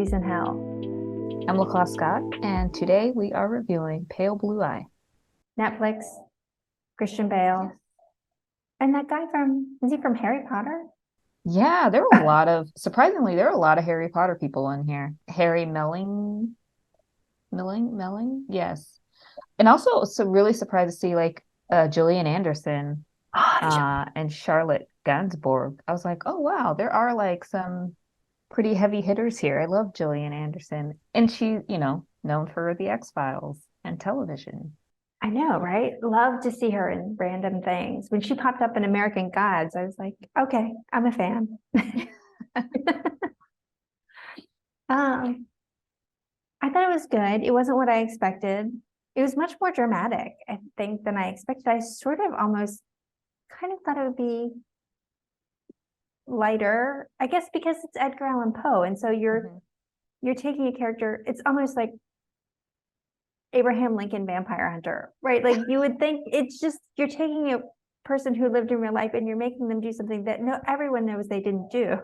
Movies in Hell. I'm LaClaw Scott, and today we are reviewing Pale Blue Eye. Netflix, Christian Bale. And that guy is he from Harry Potter? Yeah, there were a lot of, surprisingly, there were a lot of Harry Potter people in here. Harry Melling, yes. And also, so really surprised to see Gillian Anderson and Charlotte Gainsbourg. I was like, oh wow, there are like some pretty heavy hitters here. I love Gillian Anderson, and she, known for the X-Files and television. I know, right? Love to see her in random things. When she popped up in American Gods, I was like, okay, I'm a fan. Um, I thought it was good. It wasn't what I expected. It was much more dramatic, I think, than I expected. I sort of almost kind of thought it would be lighter, I guess, because it's Edgar Allan Poe, and so you're taking a character. It's almost like Abraham Lincoln Vampire Hunter, right? Like you would think it's just you're taking a person who lived in real life and you're making them do something that everyone knows they didn't do.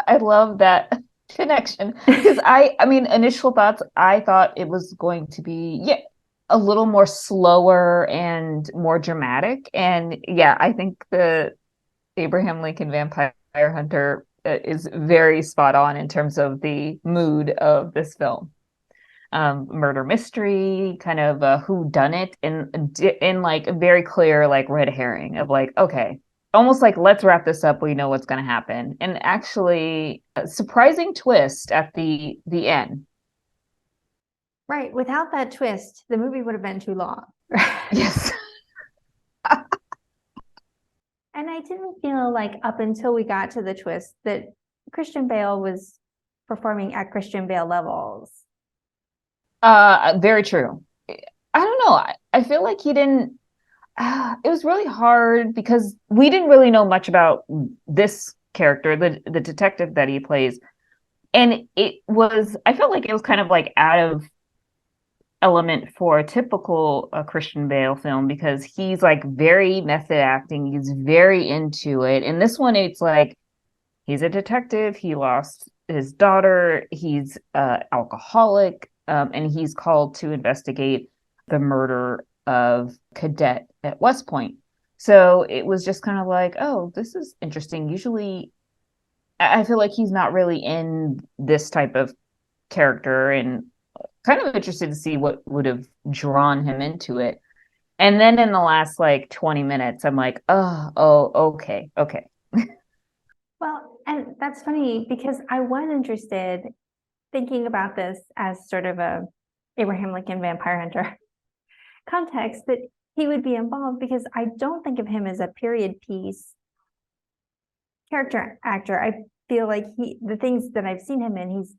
I love that connection because I mean, initial thoughts, I thought it was going to be, a little more slower and more dramatic. And yeah, I think the Abraham Lincoln Vampire Hunter is very spot on in terms of the mood of this film. Murder mystery, kind of a who done it in like a very clear like red herring of like, okay, almost like let's wrap this up, we know what's going to happen. And actually a surprising twist at the end. Right. Without that twist, the movie would have been too long. Yes. And I didn't feel like up until we got to the twist that Christian Bale was performing at Christian Bale levels. Very true. I don't know. I feel like he didn't. It was really hard because we didn't really know much about this character, the detective that he plays, and I felt like it was kind of like out of element for a typical Christian Bale film because he's like very method acting. He's very into it. And this one, it's like he's a detective. He lost his daughter. He's alcoholic, and he's called to investigate the murder of cadet at West Point. So it was just kind of like, oh, this is interesting. Usually, I feel like he's not really in this type of character, and kind of interested to see what would have drawn him into it. And then in the last like 20 minutes, I'm like, oh, okay, okay. Well, and that's funny because I was interested thinking about this as sort of a Abraham Lincoln Vampire Hunter context that he would be involved because I don't think of him as a period piece character actor. I feel like the things that I've seen him in, he's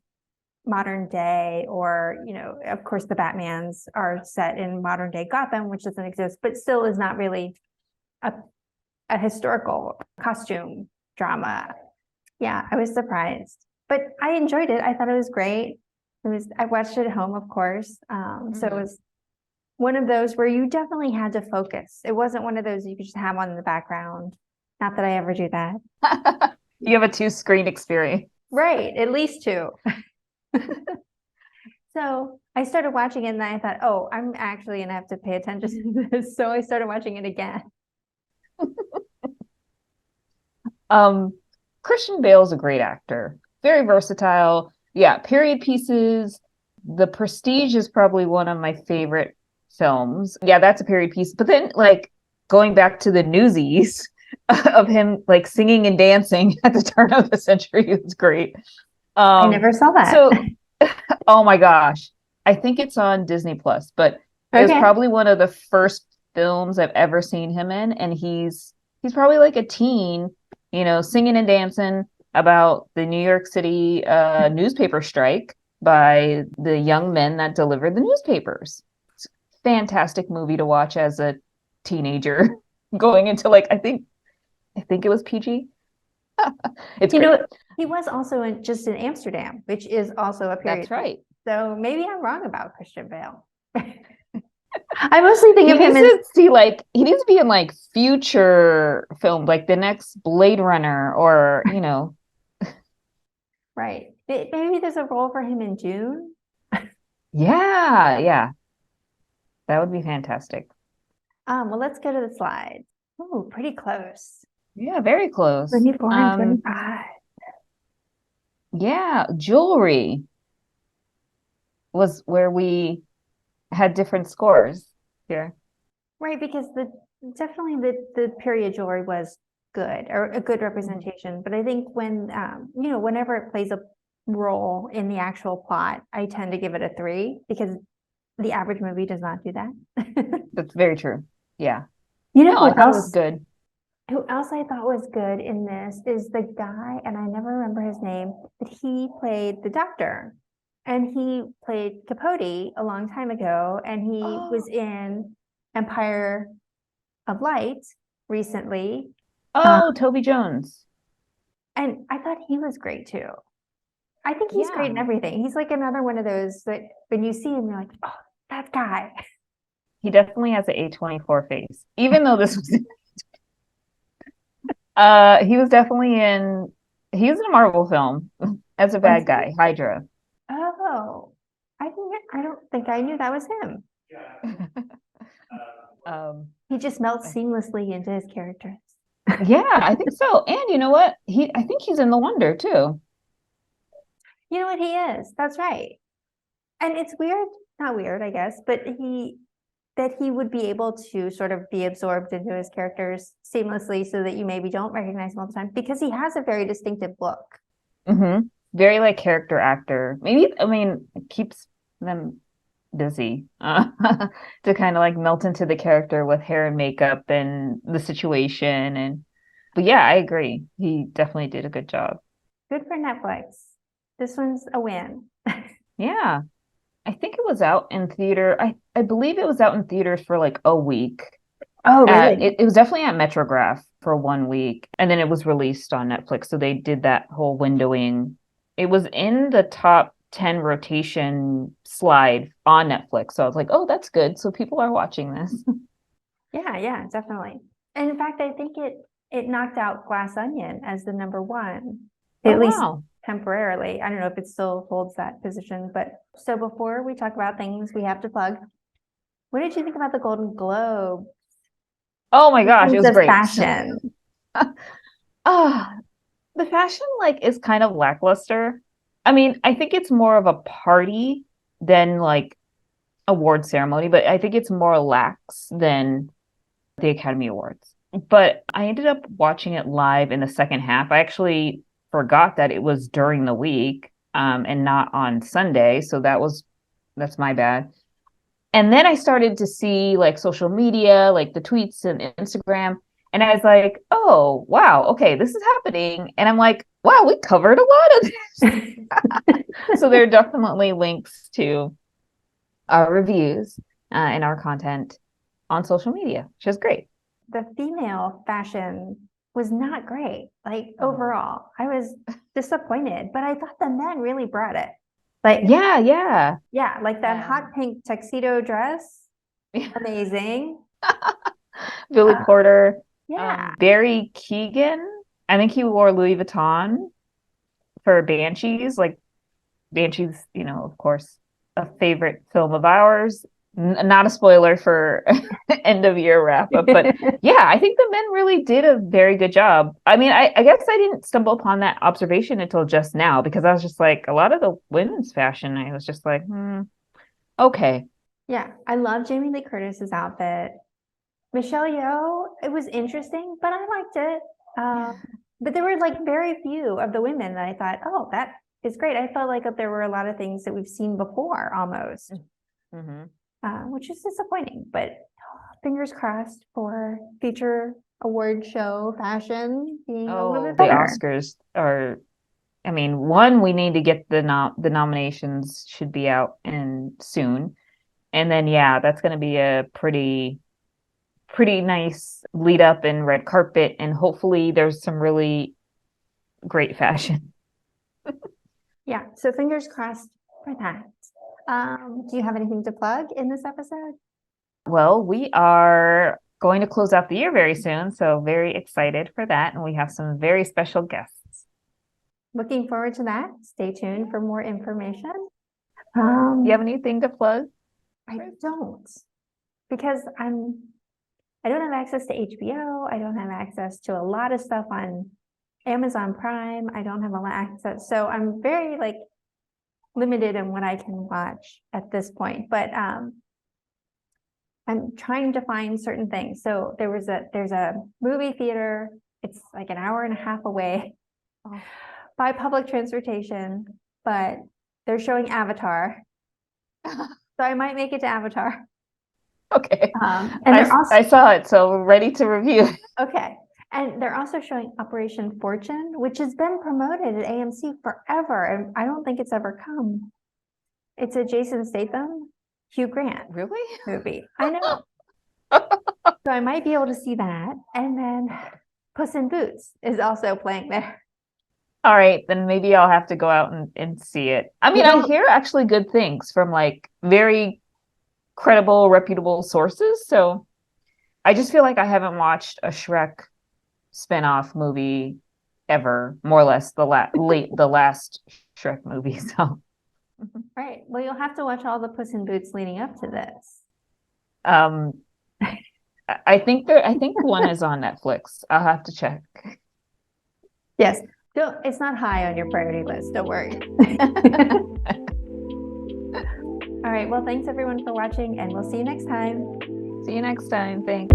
modern day, or of course the Batmans are set in modern day Gotham, which doesn't exist, but still is not really a historical costume drama. Yeah, I was surprised, but I enjoyed it. I thought it was great. I watched it at home, of course. So it was one of those where you definitely had to focus. It wasn't one of those you could just have on in the background. Not that I ever do that. You have a two-screen experience. Right, at least two. So I started watching it and I thought, oh, I'm actually gonna have to pay attention to this. So I started watching it again. Christian Bale's a great actor, very versatile. Yeah, period pieces. The Prestige is probably one of my favorite films. Yeah, that's a period piece. But then, like, going back to the Newsies of him like singing and dancing at the turn of the century is great. I never saw that. So, oh my gosh, I think it's on Disney Plus, but it was probably one of the first films I've ever seen him in, and he's probably like a teen, singing and dancing about the New York City newspaper strike by the young men that delivered the newspapers. It's a fantastic movie to watch as a teenager going into like I think it was PG. It's great. He was also just in Amsterdam, which is also a period. That's right. So maybe I'm wrong about Christian Bale. I mostly think of him as he needs to be in like future film, like the next Blade Runner, or right. Maybe there's a role for him in Dune. Yeah, yeah. That would be fantastic. Well, let's go to the slides. Oh, pretty close. Yeah, very close. 24 and 25. Yeah, jewelry was where we had different scores here. Right, because definitely the period jewelry was good or a good representation. But I think when whenever it plays a role in the actual plot, I tend to give it a 3 because the average movie does not do that. That's very true. Yeah. You know No, I thought it was good. who else I thought was good in this is the guy, and I never remember his name, but he played the doctor. And he played Capote a long time ago, and he was in Empire of Light recently. Oh, Toby Jones. And I thought he was great too. I think he's great in Yeah. everything. He's like another one of those that when you see him, you're like, oh, that guy. He definitely has an A24 face. Even though this was he was definitely in he was in a Marvel film as a bad guy, Hydra. Oh, I don't think I knew that was him. He just melts seamlessly into his characters. Yeah, I think so. And you know what? I think he's in The Wonder too. You know what he is? That's right. And it's weird, not weird, I guess, but that he would be able to sort of be absorbed into his characters seamlessly so that you maybe don't recognize him all the time because he has a very distinctive look. Mm-hmm. Very like character actor. Maybe, I mean, it keeps them busy to kind of like melt into the character with hair and makeup and the situation. But yeah, I agree. He definitely did a good job. Good for Netflix. This one's a win. Yeah. I think it was out in theater. I believe it was out in theaters for like a week. Oh, really? It was definitely at Metrograph for 1 week, and then it was released on Netflix. So they did that whole windowing. It was in the top 10 rotation slide on Netflix. So I was like, oh, that's good. So people are watching this. Yeah, definitely. And in fact, I think it knocked out Glass Onion as the number one, at least Wow. temporarily. I don't know if it still holds that position, but so before we talk about things we have to plug, what did you think about the Golden Globe? Oh my gosh, it was great. Fashion. The fashion like is kind of lackluster. I mean, I think it's more of a party than like award ceremony, but I think it's more lax than the Academy Awards. But I ended up watching it live in the second half. I actually forgot that it was during the week and not on Sunday. So that's my bad. And then I started to see like social media, like the tweets and Instagram. And I was like, oh, wow, okay, this is happening. And I'm like, wow, we covered a lot of this. So there are definitely links to our reviews and our content on social media, which is great. The female fashion was not great. Like overall, I was disappointed, but I thought the men really brought it. Like yeah, like that hot pink tuxedo dress, amazing. Billy Porter, yeah, Barry Keoghan. I think he wore Louis Vuitton for Banshees. Like Banshees, of course, a favorite film of ours. Not a spoiler for end of year wrap up, but yeah, I think the men really did a very good job. I mean, I guess I didn't stumble upon that observation until just now because I was just like, a lot of the women's fashion, I was just like, okay. Yeah, I love Jamie Lee Curtis's outfit. Michelle Yeoh, it was interesting, but I liked it. But there were like very few of the women that I thought, oh, that is great. I felt like there were a lot of things that we've seen before almost. Mm-hmm. Which is disappointing, but fingers crossed for future award show fashion being a little bit the better. Oscars are, I mean, one, we need to get the nominations should be out and soon. And then, yeah, that's going to be a pretty nice lead up and red carpet. And hopefully there's some really great fashion. Yeah, so fingers crossed for that. Do you have anything to plug in this episode? Well, we are going to close out the year very soon, so very excited for that. And we have some very special guests. looking forward to that. Stay tuned for more information. Do you have anything to plug? I don't, because I don't have access to HBO. I don't have access to a lot of stuff on Amazon Prime. I don't have a lot of access. So I'm very like limited in what I can watch at this point, but I'm trying to find certain things. So there's a movie theater. It's like an hour and a half away by public transportation, but they're showing Avatar. So I might make it to Avatar. Okay. And they're also, I saw it, so we're ready to review. okay. And they're also showing Operation Fortune, which has been promoted at AMC forever. And I don't think it's ever come. It's a Jason Statham, Hugh Grant Really? movie. I know. So I might be able to see that. And then Puss in Boots is also playing there. All right, then maybe I'll have to go out and see it. I mean, I hear actually good things from like very credible, reputable sources. So I just feel like I haven't watched a Shrek spin-off movie ever, more or less the last Shrek movie. So Right. Well, you'll have to watch all the Puss in Boots leading up to this. I think one is on Netflix. I'll have to check. Yes. It's not high on your priority list. Don't worry. All right. Well, thanks everyone for watching, and we'll see you next time. See you next time. Thanks.